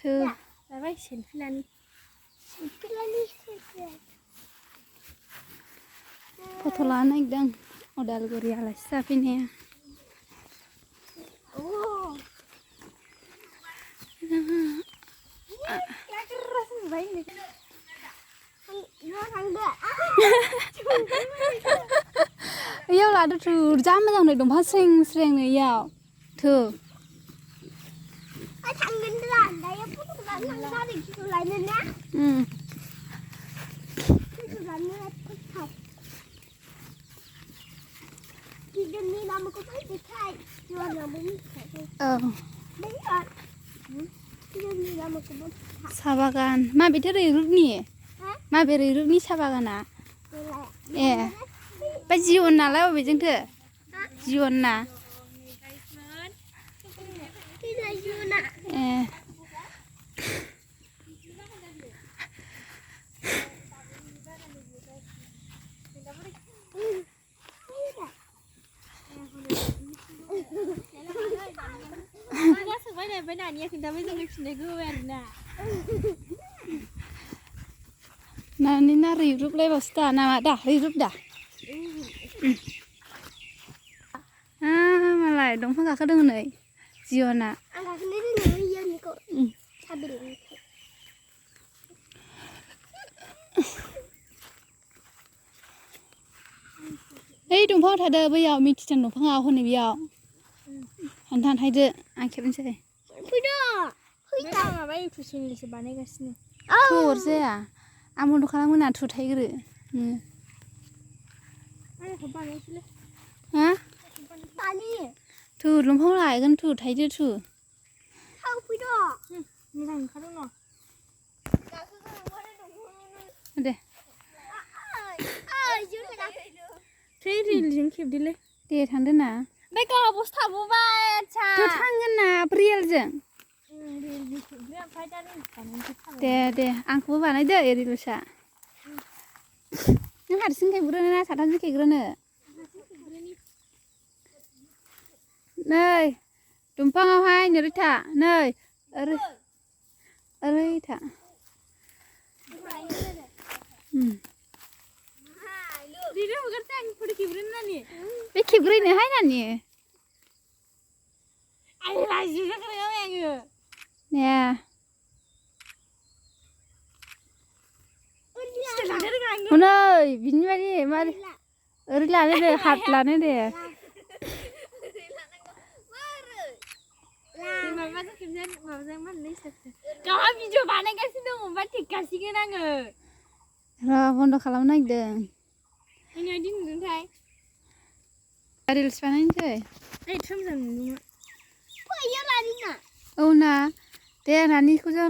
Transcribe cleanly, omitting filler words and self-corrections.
थो लाबाय सेल्फिलानि फट' लानो नागिरदों उदालगुरि आलासि जाफैनाया इयाव लादो थु जा मोजां नै दंफां स्रें स्रें इयाव थु साहा बागान माबेथो रैरुबनि माबे रैरुबनि साहा बागाना ए ओमफ्राय जिवन नालाय अबेजोंथो जिवन ना ए नानि ना रैरुबलायबावसो दा नामा दा रैरुब दा मालाय दंफां गाखोदों नै जिवना ओइ दंफाङाव थादो बैयाव मिथिथां दंफाङाव हनै बेयाव हानथायदो आं खेबनोसै फैदो माबा इउटुब चेनेलसो बानायगासिनो थु अरजाया आं बन्द' खालामगोन थु थाइग्रो हा थु दंफाङाव लायगोन थु थाइदो थु मोजां ओंखारदों न' दे थै रिलजों खेबदोलै दे थांदो ना ओमफ्राय गावहाबोसो थाबावबाय आदसा थ' थांगोन ना रियेलजों दे आंखौबो बानायदो रिलसा नों हारसिं खेबग्रोनो ना साथामजों खेबग्रोनो नै दंफाङावहाय नोरैथा नै ओरै था बे खेबग्रोनोहाय नानि हनै बिनि बायदि मारै ओरै लानो दे हात लानो दे गावहा भिडिअ बानायगासिनो दङ बा थेगासिगोन आङो र' बन्द' खालामनो नागिरदों रिल्स बानायनोसै औ ना दे नानिखौ जों